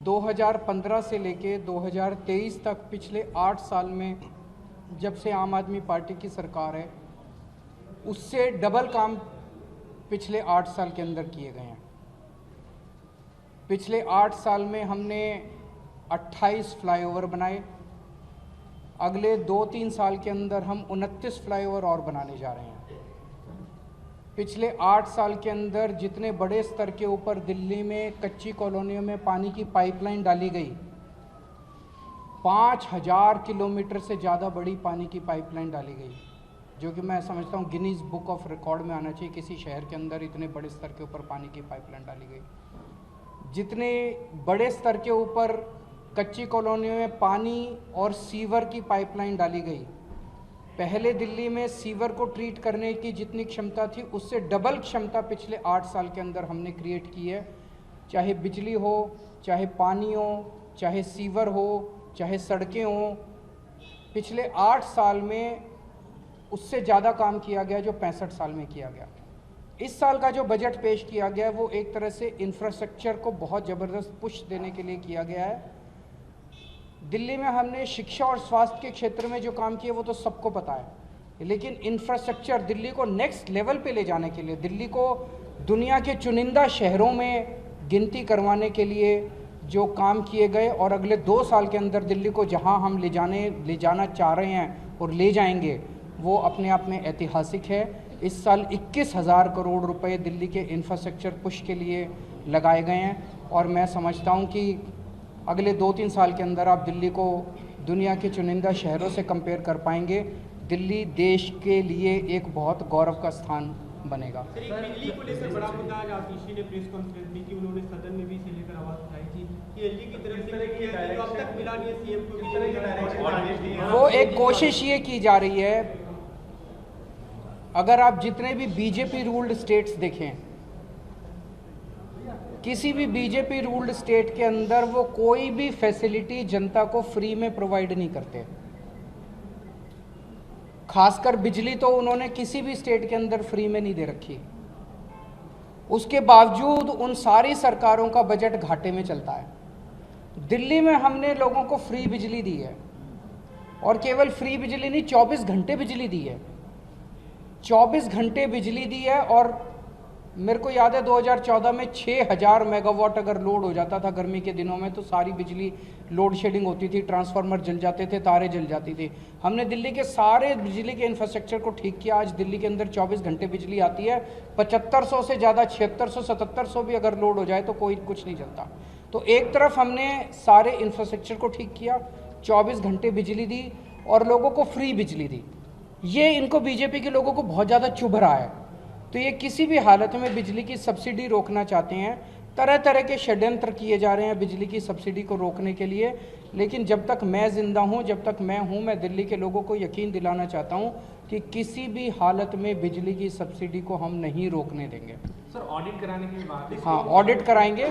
2015 से लेके 2023 तक पिछले 8 साल में जब से आम आदमी पार्टी की सरकार है, उससे डबल काम पिछले 8 साल के अंदर किए गए हैं। पिछले 8 साल में हमने 28 फ्लाईओवर बनाए। अगले 2-3 साल के अंदर हम 29 फ्लाईओवर और बनाने जा रहे हैं। पिछले 8 साल के अंदर जितने बड़े स्तर के ऊपर दिल्ली में कच्ची कॉलोनियों में पानी की पाइपलाइन डाली गई, 5000 किलोमीटर से ज़्यादा बड़ी पानी की पाइपलाइन डाली गई, जो कि मैं समझता हूँ गिनीज बुक ऑफ रिकॉर्ड में आना चाहिए। किसी शहर के अंदर इतने बड़े स्तर के ऊपर पानी की पाइपलाइन डाली गई। जितने बड़े स्तर के ऊपर कच्ची कॉलोनियों में पानी और सीवर की पाइपलाइन डाली गई, पहले दिल्ली में सीवर को ट्रीट करने की जितनी क्षमता थी, उससे डबल क्षमता पिछले 8 साल के अंदर हमने क्रिएट की है। चाहे बिजली हो, चाहे पानी हो, चाहे सीवर हो, चाहे सड़कें हों, पिछले 8 साल में उससे ज़्यादा काम किया गया जो 65 साल में किया गया। इस साल का जो बजट पेश किया गया है वो एक तरह से इंफ्रास्ट्रक्चर को बहुत ज़बरदस्त पुश देने के लिए किया गया है। दिल्ली में हमने शिक्षा और स्वास्थ्य के क्षेत्र में जो काम किया वो तो सबको पता है, लेकिन इंफ्रास्ट्रक्चर दिल्ली को नेक्स्ट लेवल पे ले जाने के लिए, दिल्ली को दुनिया के चुनिंदा शहरों में गिनती करवाने के लिए जो काम किए गए और अगले 2 साल के अंदर दिल्ली को जहां हम ले जाना चाह रहे हैं और ले जाएंगे, वो अपने आप में ऐतिहासिक है। इस साल 21,000 करोड़ रुपए दिल्ली के इंफ्रास्ट्रक्चर पुश के लिए लगाए गए हैं और मैं समझता हूँ कि अगले 2-3 साल के अंदर आप दिल्ली को दुनिया के चुनिंदा शहरों से कंपेयर कर पाएंगे। दिल्ली देश के लिए एक बहुत गौरव का स्थान बनेगा। सर, एक बिजली को लेकर बड़ा मुद्दा आज आतिशी ने प्रेस कॉन्फ्रेंस में की, उन्होंने सदन में भी इसे लेकर आवाज उठाई थी कि एलजी की तरफ से जो अब तक मिला नहीं है सीएम को। वो एक कोशिश ये की जा रही है, अगर आप जितने भी बीजेपी रूल्ड स्टेट्स देखें, किसी भी बीजेपी रूल्ड स्टेट के अंदर वो कोई भी फैसिलिटी जनता को फ्री में प्रोवाइड नहीं करते। खासकर बिजली तो उन्होंने किसी भी स्टेट के अंदर फ्री में नहीं दे रखी। उसके बावजूद उन सारी सरकारों का बजट घाटे में चलता है। दिल्ली में हमने लोगों को फ्री बिजली दी है और केवल फ्री बिजली नहीं, 24 घंटे बिजली दी है। 24 घंटे बिजली दी है और मेरे को याद है 2014 में 6000 मेगावाट अगर लोड हो जाता था गर्मी के दिनों में तो सारी बिजली लोड शेडिंग होती थी, ट्रांसफार्मर जल जाते थे, तारें जल जाती थी। हमने दिल्ली के सारे बिजली के इंफ्रास्ट्रक्चर को ठीक किया। आज दिल्ली के अंदर 24 घंटे बिजली आती है। 7500 से ज़्यादा, 7600, 7700 भी अगर लोड हो जाए तो कोई कुछ नहीं चलता। तो एक तरफ हमने सारे इंफ्रास्ट्रक्चर को ठीक किया, 24 घंटे बिजली दी और लोगों को फ्री बिजली दी। ये इनको बीजेपी के लोगों को बहुत ज़्यादा चुभ रहा है। तो ये किसी भी हालत में बिजली की सब्सिडी रोकना चाहते हैं। तरह तरह के षड्यंत्र किए जा रहे हैं बिजली की सब्सिडी को रोकने के लिए, लेकिन जब तक मैं जिंदा हूं, जब तक मैं हूं, मैं दिल्ली के लोगों को यकीन दिलाना चाहता हूं कि किसी भी हालत में बिजली की सब्सिडी को हम नहीं रोकने देंगे। सर, ऑडिट कराने की बात है। हाँ, ऑडिट कराएंगे।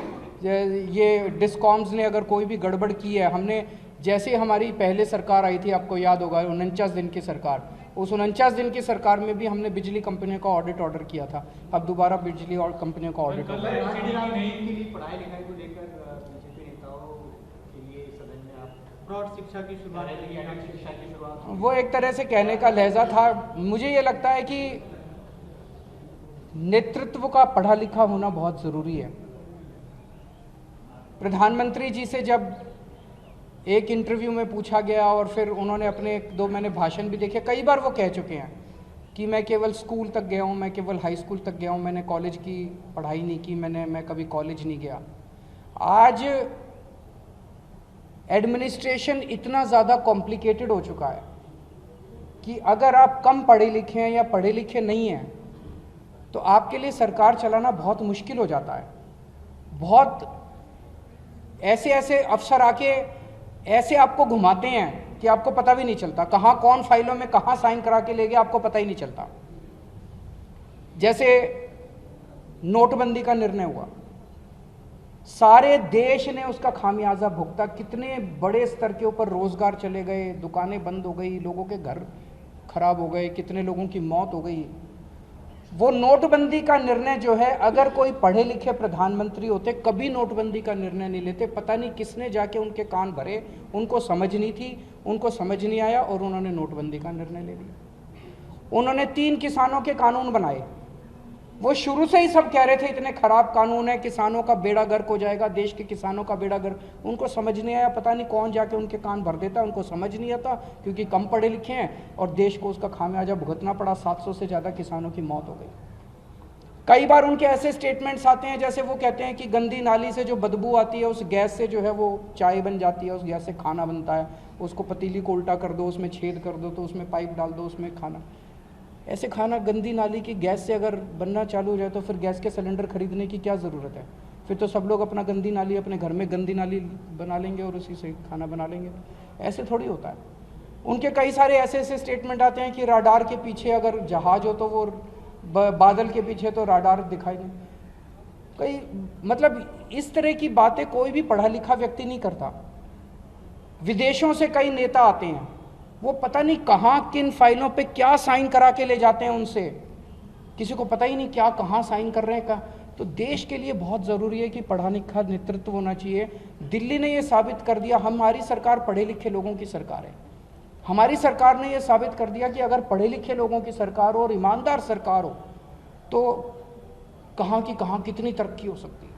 ये डिस्कॉम्स ने अगर कोई भी गड़बड़ की है, हमने जैसे हमारी पहले सरकार आई थी, आपको याद होगा 49 दिन की सरकार, उस 49 दिन की सरकार में भी हमने बिजली कंपनियों का ऑडिट ऑर्डर किया था। अब दोबारा बिजली और कंपनियों का ऑडिट ऑर्डर। पढ़ाई लिखाई को लेकर बीजेपी नेताओं के लिए सदन में आप फ्रॉड शिक्षा की शुरुआत, वो एक तरह से कहने का लहजा था। मुझे ये लगता है कि नेतृत्व का पढ़ा लिखा होना बहुत ज़रूरी है। प्रधानमंत्री जी से जब एक इंटरव्यू में पूछा गया और फिर उन्होंने अपने 2 मैंने भाषण भी देखे, कई बार वो कह चुके हैं कि मैं केवल स्कूल तक गया हूँ, मैं केवल हाई स्कूल तक गया हूँ, मैंने कॉलेज की पढ़ाई नहीं की, मैं कभी कॉलेज नहीं गया। आज एडमिनिस्ट्रेशन इतना ज़्यादा कॉम्प्लिकेटेड हो चुका है कि अगर आप कम पढ़े लिखे हैं या पढ़े लिखे नहीं हैं तो आपके लिए सरकार चलाना बहुत मुश्किल हो जाता है। बहुत ऐसे अफसर आके ऐसे आपको घुमाते हैं कि आपको पता भी नहीं चलता कहाँ कौन फाइलों में कहाँ साइन करा के ले गया, आपको पता ही नहीं चलता। जैसे नोटबंदी का निर्णय हुआ, सारे देश ने उसका खामियाजा भुगता। कितने बड़े स्तर के ऊपर रोजगार चले गए, दुकानें बंद हो गई, लोगों के घर खराब हो गए, कितने लोगों की मौत हो गई। वो नोटबंदी का निर्णय जो है, अगर कोई पढ़े लिखे प्रधानमंत्री होते कभी नोटबंदी का निर्णय नहीं लेते। पता नहीं किसने जाके उनके कान भरे, उनको समझ नहीं थी, उनको समझ नहीं आया और उन्होंने नोटबंदी का निर्णय ले लिया। उन्होंने 3 किसानों के कानून बनाए। वो शुरू से ही सब कह रहे थे इतने खराब कानून है, किसानों का बेड़ा गर्क हो जाएगा, देश के किसानों का बेड़ा गर्क। उनको समझ नहीं आया, पता नहीं कौन जाके उनके कान भर देता, उनको समझ नहीं आता क्योंकि कम पढ़े लिखे हैं और देश को उसका खामियाजा भुगतना पड़ा। 700 से ज़्यादा किसानों की मौत हो गई। कई बार उनके ऐसे स्टेटमेंट्स आते हैं जैसे वो कहते हैं कि गंदी नाली से जो बदबू आती है उस गैस से जो है वो चाय बन जाती है, उस गैस से खाना बनता है, उसको पतीली को उल्टा कर दो, उसमें छेद कर दो तो उसमें पाइप डाल दो, उसमें खाना। ऐसे खाना गंदी नाली की गैस से अगर बनना चालू हो जाए तो फिर गैस के सिलेंडर खरीदने की क्या ज़रूरत है? फिर तो सब लोग अपना गंदी नाली, अपने घर में गंदी नाली बना लेंगे और उसी से खाना बना लेंगे। ऐसे थोड़ी होता है। उनके कई सारे ऐसे ऐसे स्टेटमेंट आते हैं कि राडार के पीछे अगर जहाज हो तो वो बादल के पीछे तो राडार दिखाई नहीं। कई मतलब इस तरह की बातें कोई भी पढ़ा लिखा व्यक्ति नहीं करता। विदेशों से कई नेता आते हैं, वो पता नहीं कहाँ किन फाइलों पे क्या साइन करा के ले जाते हैं उनसे, किसी को पता ही नहीं क्या कहाँ साइन कर रहे हैं का। तो देश के लिए बहुत ज़रूरी है कि पढ़ा लिखा नेतृत्व होना चाहिए। दिल्ली ने ये साबित कर दिया, हमारी सरकार पढ़े लिखे लोगों की सरकार है। हमारी सरकार ने ये साबित कर दिया कि अगर पढ़े लिखे लोगों की सरकार हो और ईमानदार सरकार हो तो कहाँ की कहाँ कितनी तरक्की हो सकती है।